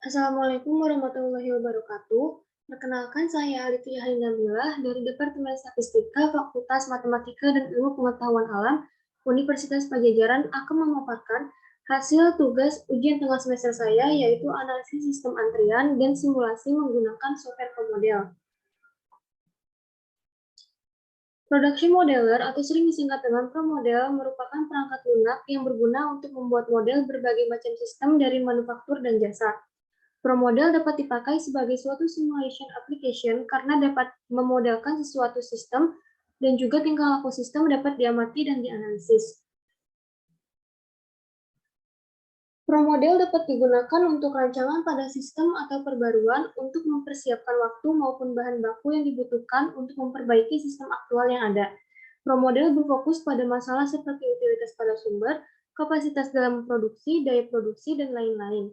Assalamualaikum warahmatullahi wabarakatuh. Perkenalkan saya Alifia Halinamila dari Departemen Statistika Fakultas Matematika dan Ilmu Pengetahuan Alam Universitas Pajajaran akan memaparkan hasil tugas ujian tengah semester saya yaitu analisis sistem antrian dan simulasi menggunakan software pemodel. Production Modeler atau sering disingkat dengan ProModel merupakan perangkat lunak yang berguna untuk membuat model berbagai macam sistem dari manufaktur dan jasa. ProModel dapat dipakai sebagai suatu simulation application karena dapat memodelkan sesuatu sistem dan juga tingkah laku sistem dapat diamati dan dianalisis. ProModel dapat digunakan untuk rancangan pada sistem atau perbaruan untuk mempersiapkan waktu maupun bahan baku yang dibutuhkan untuk memperbaiki sistem aktual yang ada. ProModel berfokus pada masalah seperti utilitas pada sumber, kapasitas dalam produksi, daya produksi, dan lain-lain.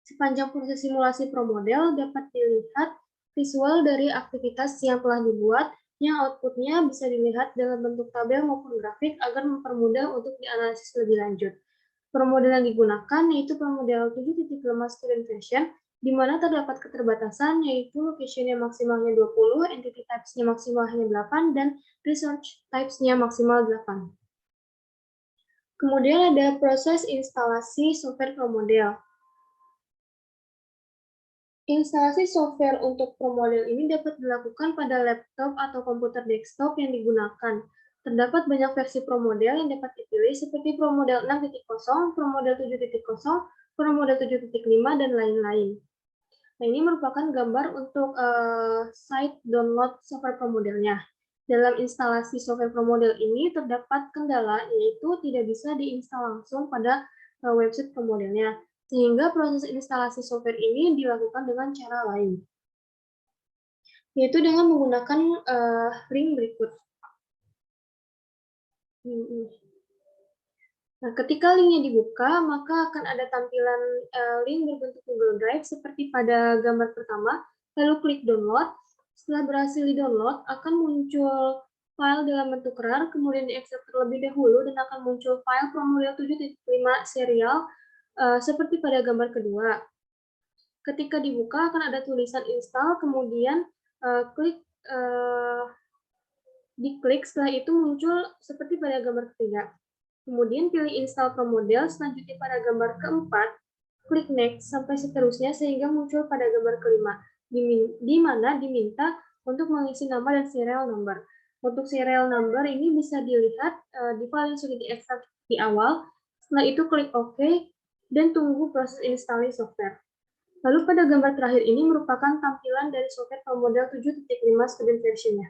Sepanjang proses simulasi ProModel dapat dilihat visual dari aktivitas yang telah dibuat, yang outputnya bisa dilihat dalam bentuk tabel maupun grafik agar mempermudah untuk dianalisis lebih lanjut. ProModel yang digunakan yaitu ProModel 7.5 student version, di mana terdapat keterbatasan yaitu location-nya maksimalnya 20, entity types-nya maksimal hanya 8, dan research types-nya maksimal 8. Kemudian ada proses instalasi software ProModel. Instalasi software untuk ProModel ini dapat dilakukan pada laptop atau komputer desktop yang digunakan. Terdapat banyak versi ProModel yang dapat dipilih seperti ProModel 6.0, ProModel 7.0, ProModel 7.5, dan lain-lain. Nah, ini merupakan gambar untuk site download software ProModelnya. Dalam instalasi software ProModel ini terdapat kendala, yaitu tidak bisa diinstal langsung pada website ProModelnya, sehingga proses instalasi software ini dilakukan dengan cara lain, yaitu dengan menggunakan link berikut. Nah, ketika linknya dibuka, maka akan ada tampilan link berbentuk Google Drive seperti pada gambar pertama, lalu klik download. Setelah berhasil di-download, akan muncul file dalam bentuk RAR, kemudian diekstrak terlebih dahulu, dan akan muncul file ProModel 7.5 serial seperti pada gambar kedua. Ketika dibuka, akan ada tulisan install, kemudian diklik, setelah itu muncul seperti pada gambar ketiga. Kemudian pilih install ProModel, selanjutnya pada gambar keempat, klik next sampai seterusnya sehingga muncul pada gambar kelima, di mana diminta untuk mengisi nama dan serial number. Untuk serial number ini bisa dilihat di file yang sudah diekstrak di awal, setelah itu klik OK, dan tunggu proses installing software. Lalu pada gambar terakhir ini merupakan tampilan dari software ProModel 7.5 student version-nya.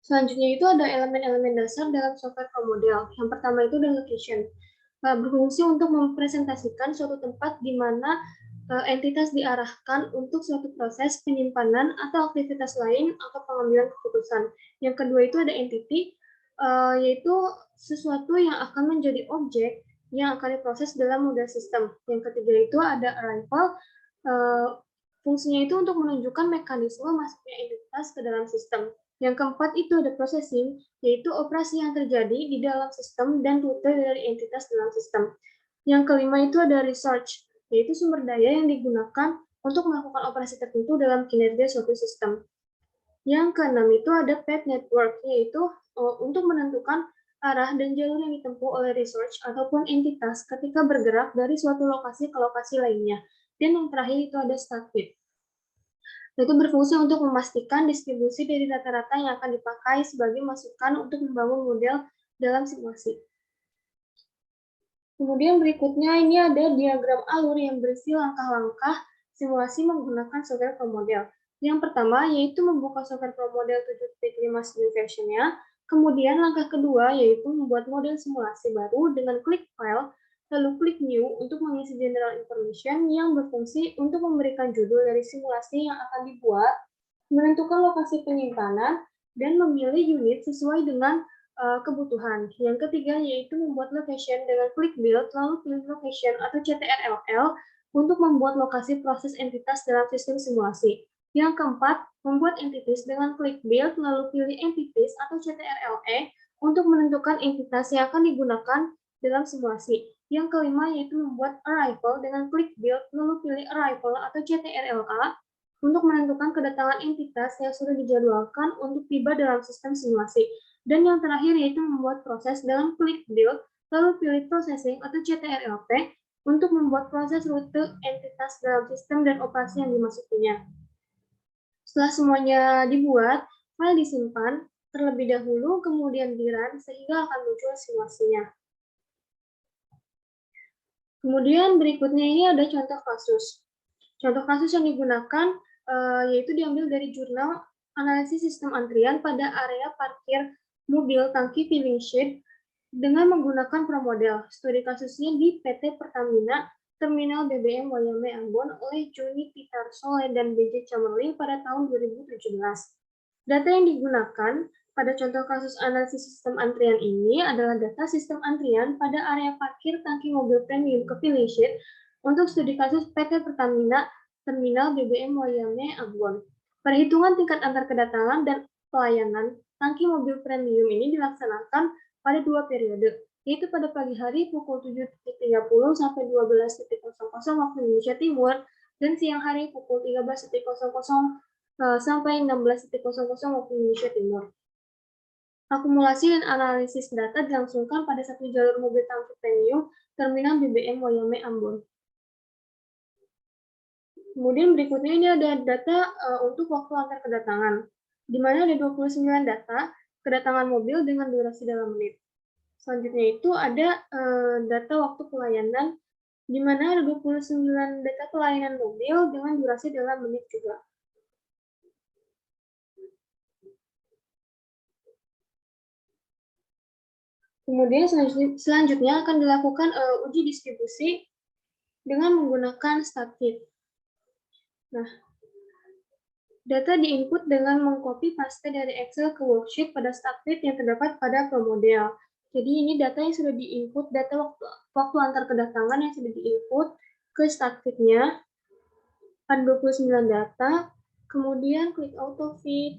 Selanjutnya itu ada elemen-elemen dasar dalam software ProModel. Yang pertama itu adalah location. Berfungsi untuk mempresentasikan suatu tempat di mana entitas diarahkan untuk suatu proses penyimpanan atau aktivitas lain atau pengambilan keputusan. Yang kedua itu ada entity, yaitu sesuatu yang akan menjadi objek yang akan diproses dalam model sistem. Yang ketiga itu ada arrival, fungsinya itu untuk menunjukkan mekanisme masuknya entitas ke dalam sistem. Yang keempat itu ada processing, yaitu operasi yang terjadi di dalam sistem dan rute dari entitas dalam sistem. Yang kelima itu ada research, yaitu sumber daya yang digunakan untuk melakukan operasi tertentu dalam kinerja suatu sistem. Yang keenam itu ada path network, yaitu untuk menentukan arah dan jalur yang ditempuh oleh research ataupun entitas ketika bergerak dari suatu lokasi ke lokasi lainnya. Dan yang terakhir itu ada static, yaitu berfungsi untuk memastikan distribusi dari rata-rata yang akan dipakai sebagai masukan untuk membangun model dalam simulasi. Kemudian berikutnya ini ada diagram alur yang berisi langkah-langkah simulasi menggunakan software ProModel. Yang pertama yaitu membuka software ProModel 7.5 student version-nya. Kemudian langkah kedua yaitu membuat model simulasi baru dengan klik file, lalu klik new untuk mengisi general information yang berfungsi untuk memberikan judul dari simulasi yang akan dibuat, menentukan lokasi penyimpanan, dan memilih unit sesuai dengan kebutuhan. Yang ketiga yaitu membuat location dengan klik build, lalu pilih location atau CTRLL untuk membuat lokasi proses entitas dalam sistem simulasi. Yang keempat, membuat entities dengan klik build, lalu pilih entities atau CTRLE untuk menentukan entitas yang akan digunakan dalam simulasi. Yang kelima yaitu membuat arrival dengan klik build, lalu pilih arrival atau CTRLA untuk menentukan kedatangan entitas yang sudah dijadwalkan untuk tiba dalam sistem simulasi. Dan yang terakhir yaitu membuat proses dengan klik build, lalu pilih processing atau CTRLP untuk membuat proses rute entitas dalam sistem dan operasi yang dimasukinya. Setelah semuanya dibuat, file disimpan terlebih dahulu, kemudian di-run sehingga akan muncul simulasinya. Kemudian berikutnya ini ada contoh kasus. Contoh kasus yang digunakan yaitu diambil dari jurnal analisis sistem antrian pada area parkir mobil tangki filling shed dengan menggunakan promodel. Studi kasusnya di PT Pertamina Terminal BBM Wayame Ambon oleh Joni Pitarsole dan B.J. Chamberlain pada tahun 2017. Data yang digunakan pada contoh kasus analisis sistem antrian ini adalah data sistem antrian pada area parkir tangki mobil premium ke filling shed untuk studi kasus PT Pertamina Terminal BBM Wayame Ambon. Perhitungan tingkat antar kedatangan dan pelayanan tangki mobil premium ini dilaksanakan pada 2 periode, yaitu pada pagi hari pukul 7.30 sampai 12.00 waktu Indonesia Timur, dan siang hari pukul 13.00 sampai 16.00 waktu Indonesia Timur. Akumulasi dan analisis data dilangsungkan pada satu jalur mobil tangki premium Terminal BBM Wayame Ambon. Kemudian berikutnya ini ada data untuk waktu antar kedatangan, di mana ada 29 data kedatangan mobil dengan durasi dalam menit. Selanjutnya itu ada data waktu pelayanan, di mana ada 29 data pelayanan mobil dengan durasi dalam menit juga. Kemudian selanjutnya akan dilakukan uji distribusi dengan menggunakan StatFit. Nah, data diinput dengan mengcopy paste dari Excel ke worksheet pada StatFit yang terdapat pada ProModel. Jadi ini data yang sudah diinput, data waktu antar kedatangan yang sudah diinput ke StatFit-nya. Ada 29 data, kemudian klik AutoFit,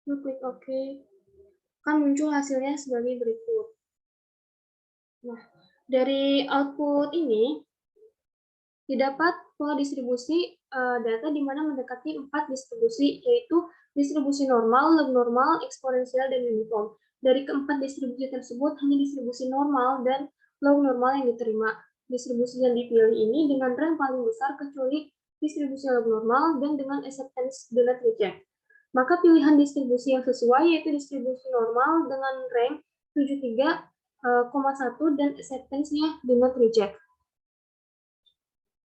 klik OK, akan muncul hasilnya sebagai berikut. Nah, dari output ini didapat pola distribusi data di mana mendekati 4 distribusi, yaitu distribusi normal, log normal, eksponensial, dan uniform. Dari keempat distribusi tersebut, hanya distribusi normal dan log normal yang diterima. Distribusi yang dipilih ini dengan rank paling besar kecuali distribusi log normal dan dengan acceptance do not reject. Maka pilihan distribusi yang sesuai yaitu distribusi normal dengan rank 73,1 dan acceptance-nya do not reject.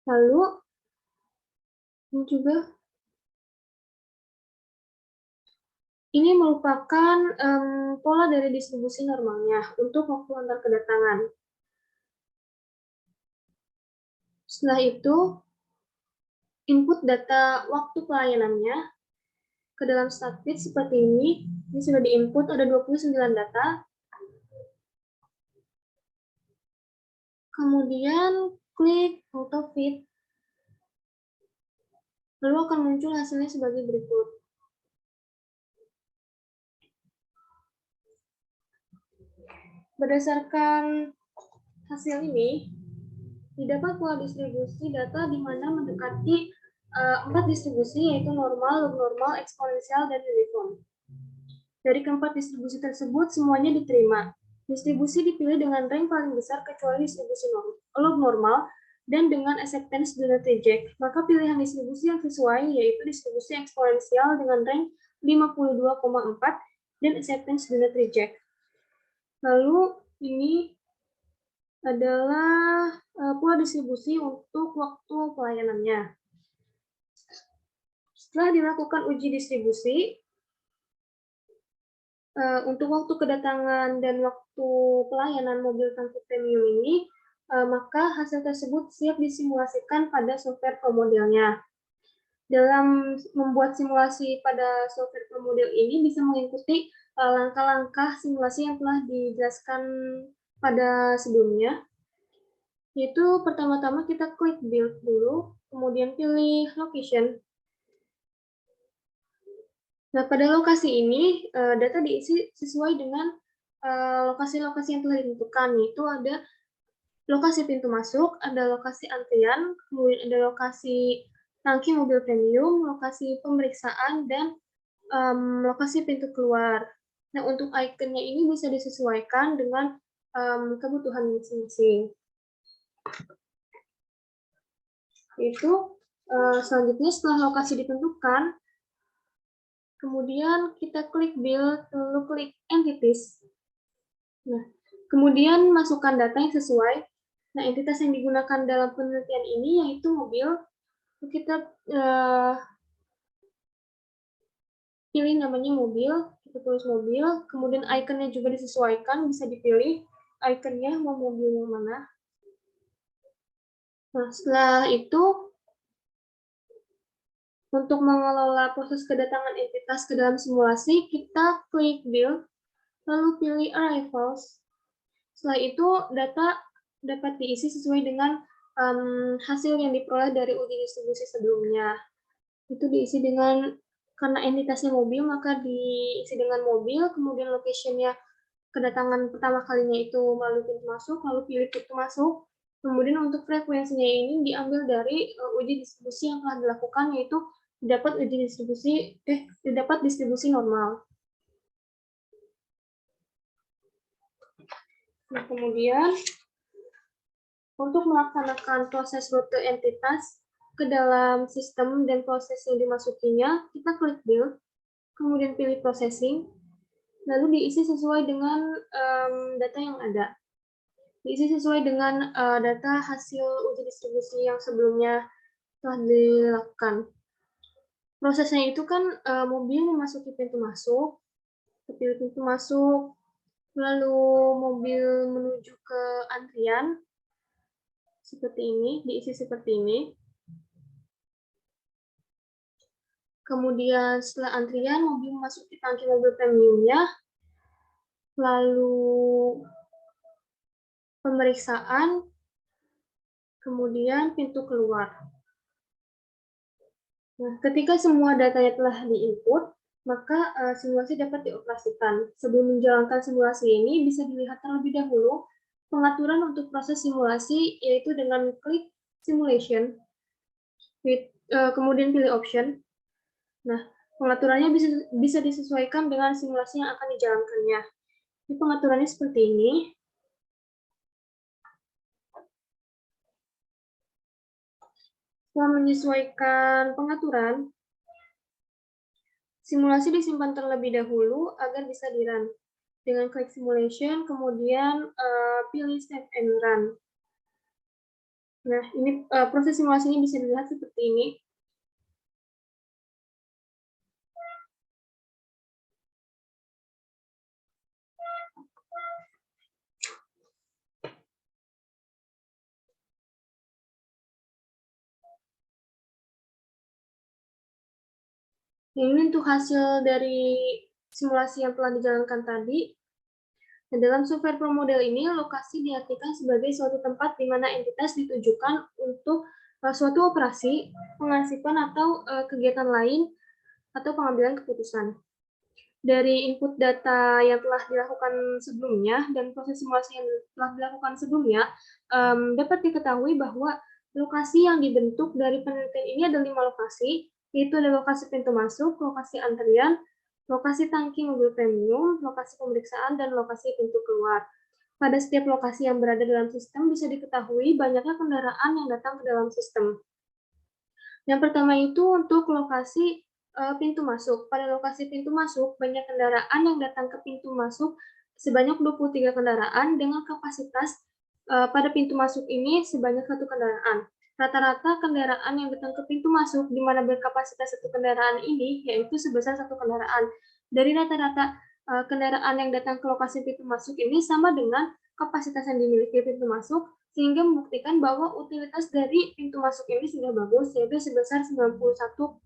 Lalu ini juga ini merupakan pola dari distribusi normalnya untuk waktu antar kedatangan. Setelah itu, input data waktu pelayanannya ke dalam StatFit seperti ini. Ini sudah diinput, ada 29 data. Kemudian klik AutoFit. Lalu akan muncul hasilnya sebagai berikut. Berdasarkan hasil ini, didapat pola distribusi data di mana mendekati 4 distribusi, yaitu normal, log normal, eksponensial, dan uniform. Dari keempat distribusi tersebut, semuanya diterima. Distribusi dipilih dengan rank paling besar kecuali distribusi log normal dan dengan acceptance do not reject. Maka pilihan distribusi yang sesuai yaitu distribusi eksponensial dengan rank 52,4 dan acceptance do not reject. Lalu ini adalah pola distribusi untuk waktu pelayanannya. Setelah dilakukan uji distribusi, untuk waktu kedatangan dan waktu pelayanan mobil tangki premium ini, maka hasil tersebut siap disimulasikan pada software ProModelnya. Dalam membuat simulasi pada software ProModel ini bisa mengikuti langkah-langkah simulasi yang telah dijelaskan pada sebelumnya. Yaitu pertama-tama kita klik build dulu, kemudian pilih location. Nah, pada lokasi ini, data diisi sesuai dengan lokasi-lokasi yang telah ditentukan, yaitu ada lokasi pintu masuk, ada lokasi antrian, kemudian ada lokasi tangki mobil premium, lokasi pemeriksaan, dan lokasi pintu keluar. Nah, untuk ikonnya ini bisa disesuaikan dengan kebutuhan masing-masing. Itu selanjutnya setelah lokasi ditentukan, kemudian kita klik build, lalu klik entities. Nah, kemudian masukkan data yang sesuai. Nah, entitas yang digunakan dalam penelitian ini yaitu mobil. Kita pilih namanya mobil, kita tulis mobil, kemudian ikonnya juga disesuaikan, bisa dipilih ikonnya mau mobil yang mana. Nah, setelah itu, untuk mengelola proses kedatangan entitas ke dalam simulasi, kita klik build, lalu pilih arrivals. Setelah itu, data dapat diisi sesuai dengan hasil yang diperoleh dari uji distribusi sebelumnya. Itu diisi dengan, karena entitasnya mobil, maka diisi dengan mobil, kemudian location-nya kedatangan pertama kalinya itu melalui pintu masuk, lalu pilih pintu masuk. Kemudian untuk frekuensinya ini diambil dari uji distribusi yang telah dilakukan, yaitu didapat distribusi normal. Nah, kemudian untuk melaksanakan proses rute entitas ke dalam sistem dan proses yang dimasukinya, kita klik build, kemudian pilih processing, lalu diisi sesuai dengan data yang ada. Diisi sesuai dengan data hasil uji distribusi yang sebelumnya telah dilakukan. Prosesnya itu kan mobil memasuki pintu masuk, kepilih pintu masuk, lalu mobil menuju ke antrian, seperti ini, diisi seperti ini. Kemudian setelah antrian, mobil memasuki tangki mobil premiumnya, lalu pemeriksaan, kemudian pintu keluar. Nah, ketika semua datanya telah diinput, maka simulasi dapat dioperasikan. Sebelum menjalankan simulasi ini, bisa dilihat terlebih dahulu pengaturan untuk proses simulasi, yaitu dengan klik simulation, kemudian pilih option. Nah, pengaturannya bisa disesuaikan dengan simulasi yang akan dijalankannya. Ini pengaturannya seperti ini. Setelah menyesuaikan pengaturan, simulasi disimpan terlebih dahulu agar bisa di-run. Dengan klik simulation, kemudian pilih save and run. Nah, ini proses simulasinya bisa dilihat seperti ini. Ini untuk hasil dari simulasi yang telah dijalankan tadi. Nah, dalam software pro model ini, lokasi diartikan sebagai suatu tempat di mana entitas ditujukan untuk suatu operasi, pengarsipan, atau kegiatan lain, atau pengambilan keputusan. Dari input data yang telah dilakukan sebelumnya dan proses simulasi yang telah dilakukan sebelumnya, dapat diketahui bahwa lokasi yang dibentuk dari penelitian ini ada 5 lokasi, yaitu ada lokasi pintu masuk, lokasi antrian, lokasi tangki mobil premium, lokasi pemeriksaan, dan lokasi pintu keluar. Pada setiap lokasi yang berada dalam sistem bisa diketahui banyaknya kendaraan yang datang ke dalam sistem. Yang pertama itu untuk lokasi pintu masuk. Pada lokasi pintu masuk, banyak kendaraan yang datang ke pintu masuk sebanyak 23 kendaraan dengan kapasitas pada pintu masuk ini sebanyak 1 kendaraan. Rata-rata kendaraan yang datang ke pintu masuk di mana berkapasitas 1 kendaraan ini yaitu sebesar 1 kendaraan. Dari rata-rata kendaraan yang datang ke lokasi pintu masuk ini sama dengan kapasitas yang dimiliki pintu masuk, sehingga membuktikan bahwa utilitas dari pintu masuk ini sudah bagus, yaitu sebesar 91,24%.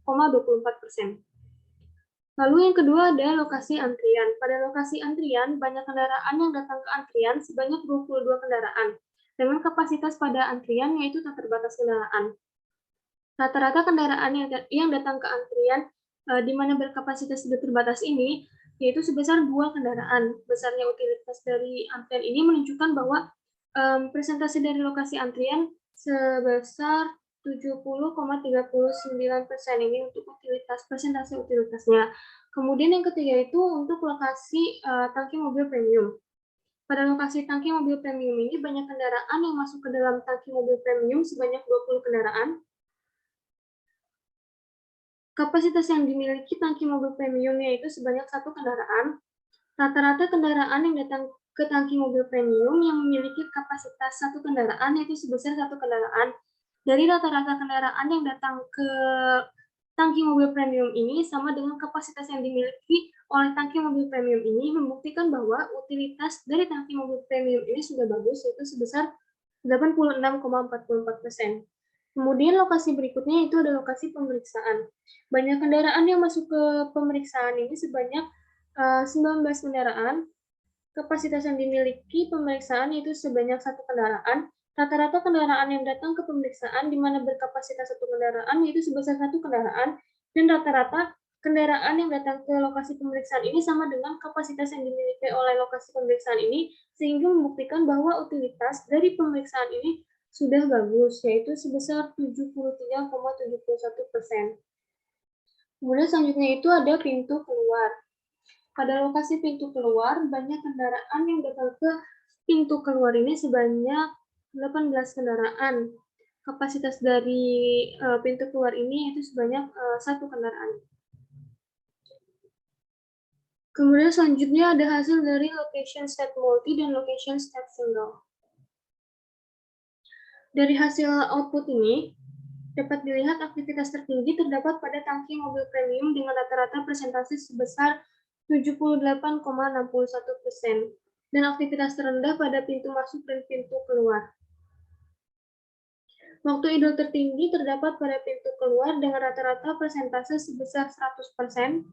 Lalu yang kedua ada lokasi antrian. Pada lokasi antrian, banyak kendaraan yang datang ke antrian sebanyak 22 kendaraan, dengan kapasitas pada antrian yaitu tak terbatas kendaraan. Rata-rata kendaraan yang datang ke antrian di mana berkapasitas tidak terbatas ini, yaitu sebesar 2 kendaraan. Besarnya utilitas dari antrian ini menunjukkan bahwa presentasi dari lokasi antrian sebesar 70,39% ini untuk presentasi utilitasnya. Kemudian yang ketiga itu untuk lokasi tangki mobil premium. Pada lokasi tangki mobil premium ini banyak kendaraan yang masuk ke dalam tangki mobil premium sebanyak 20 kendaraan. Kapasitas yang dimiliki tangki mobil premium yaitu sebanyak 1 kendaraan. Rata-rata kendaraan yang datang ke tangki mobil premium yang memiliki kapasitas 1 kendaraan yaitu sebesar 1 kendaraan. Dari rata-rata kendaraan yang datang ke tangki mobil premium ini sama dengan kapasitas yang dimiliki oleh tangki mobil premium ini, membuktikan bahwa utilitas dari tangki mobil premium ini sudah bagus, yaitu sebesar 86,44%. Kemudian lokasi berikutnya itu ada lokasi pemeriksaan. Banyak kendaraan yang masuk ke pemeriksaan ini sebanyak 19 kendaraan. Kapasitas yang dimiliki pemeriksaan itu sebanyak 1 kendaraan. Rata-rata kendaraan yang datang ke pemeriksaan di mana berkapasitas 1 kendaraan yaitu sebesar 1 kendaraan, dan rata-rata kendaraan yang datang ke lokasi pemeriksaan ini sama dengan kapasitas yang dimiliki oleh lokasi pemeriksaan ini, sehingga membuktikan bahwa utilitas dari pemeriksaan ini sudah bagus, yaitu sebesar 73,71%. Kemudian selanjutnya itu ada pintu keluar. Pada lokasi pintu keluar, banyak kendaraan yang datang ke pintu keluar ini sebanyak 18 kendaraan. Kapasitas dari pintu keluar ini itu sebanyak 1 kendaraan. Kemudian selanjutnya ada hasil dari location state multi dan location state single. Dari hasil output ini, dapat dilihat aktivitas tertinggi terdapat pada tangki mobil premium dengan rata-rata presentasi sebesar 78,61%, dan aktivitas terendah pada pintu masuk dan pintu keluar. Waktu idle tertinggi terdapat pada pintu keluar dengan rata-rata persentase sebesar 100%,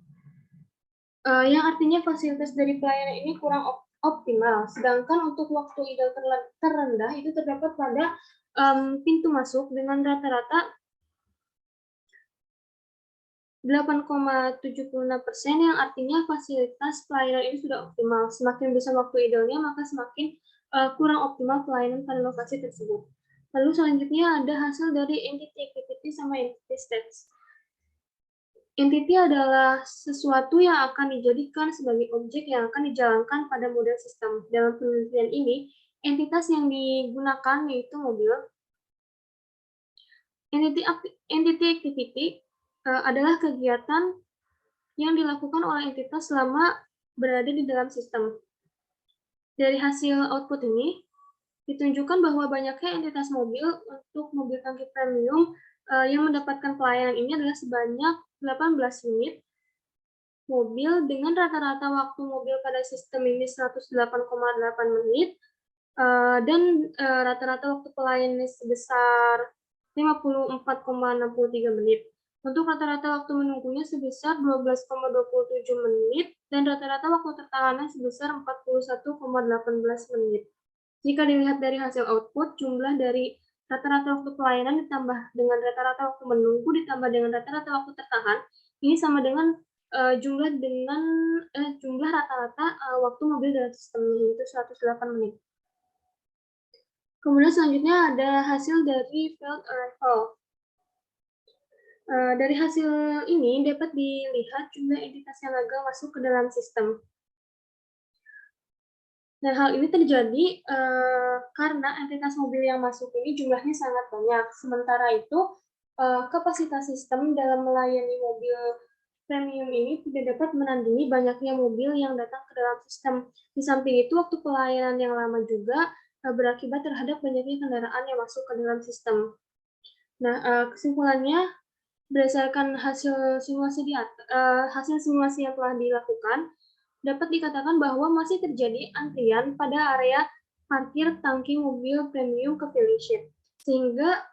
yang artinya fasilitas dari pelayanan ini kurang optimal, sedangkan untuk waktu idle terendah itu terdapat pada pintu masuk dengan rata-rata 8,76%, yang artinya fasilitas pelayanan ini sudah optimal. Semakin besar waktu idle-nya, maka semakin kurang optimal pelayanan pada lokasi tersebut. Lalu selanjutnya ada hasil dari entity activity sama entity states. Entity adalah sesuatu yang akan dijadikan sebagai objek yang akan dijalankan pada model sistem. Dalam penelitian ini, entitas yang digunakan yaitu mobil. Entity activity adalah kegiatan yang dilakukan oleh entitas selama berada di dalam sistem. Dari hasil output ini, ditunjukkan bahwa banyaknya entitas mobil untuk mobil tangki premium yang mendapatkan pelayanan ini adalah sebanyak 18 unit mobil dengan rata-rata waktu mobil pada sistem ini 108,8 menit, dan rata-rata waktu pelayanan sebesar 54,63 menit. Untuk rata-rata waktu menunggunya sebesar 12,27 menit, dan rata-rata waktu tertahannya sebesar 41,18 menit. Jika dilihat dari hasil output, jumlah dari rata-rata waktu pelayanan ditambah dengan rata-rata waktu menunggu ditambah dengan rata-rata waktu tertahan, ini sama dengan jumlah rata-rata waktu mobil dalam sistemnya, yaitu 108 menit. Kemudian selanjutnya ada hasil dari field arrival. Dari hasil ini dapat dilihat jumlah entitas yang gagal masuk ke dalam sistem. Dan hal ini terjadi karena entitas mobil yang masuk ini jumlahnya sangat banyak. Sementara itu, kapasitas sistem dalam melayani mobil premium ini tidak dapat menandingi banyaknya mobil yang datang ke dalam sistem. Di samping itu, waktu pelayanan yang lama juga berakibat terhadap banyaknya kendaraan yang masuk ke dalam sistem. Nah, kesimpulannya, berdasarkan hasil simulasi yang telah dilakukan, dapat dikatakan bahwa masih terjadi antrian pada area parkir tangki mobil premium ke filling ship, sehingga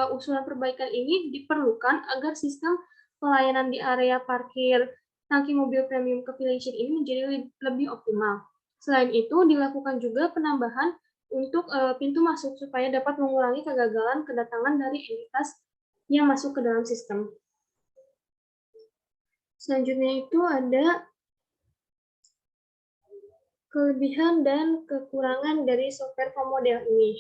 usulan perbaikan ini diperlukan agar sistem pelayanan di area parkir tangki mobil premium ke filling ship ini menjadi lebih optimal. Selain itu, dilakukan juga penambahan untuk pintu masuk supaya dapat mengurangi kegagalan kedatangan dari entitas yang masuk ke dalam sistem. Selanjutnya itu ada Kelebihan dan kekurangan dari software pro model ini.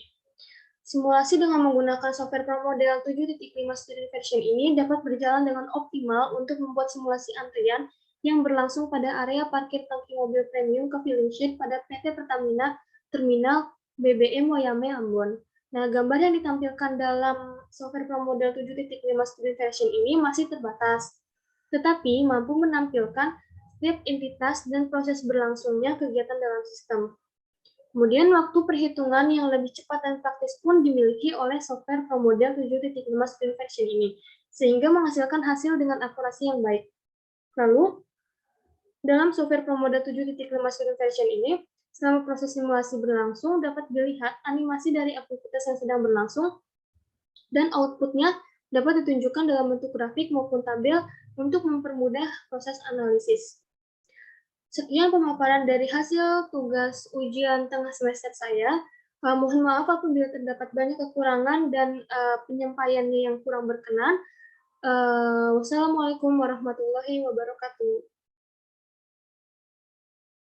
Simulasi dengan menggunakan software pro model 7.5 student version ini dapat berjalan dengan optimal untuk membuat simulasi antrian yang berlangsung pada area parkir tangki mobil premium ke filling sheet pada PT Pertamina Terminal BBM Wayame Ambon. Nah, gambar yang ditampilkan dalam software pro model 7.5 student version ini masih terbatas, tetapi mampu menampilkan setiap entitas dan proses berlangsungnya kegiatan dalam sistem. Kemudian waktu perhitungan yang lebih cepat dan praktis pun dimiliki oleh software pro model 7.5 student version ini, sehingga menghasilkan hasil dengan akurasi yang baik. Lalu, dalam software pro model 7.5 student version ini, selama proses simulasi berlangsung, dapat dilihat animasi dari aktivitas yang sedang berlangsung, dan outputnya dapat ditunjukkan dalam bentuk grafik maupun tabel untuk mempermudah proses analisis. Sekian pemaparan dari hasil tugas ujian tengah semester saya. Mohon maaf apabila terdapat banyak kekurangan dan penyampaiannya yang kurang berkenan. Wassalamualaikum warahmatullahi wabarakatuh.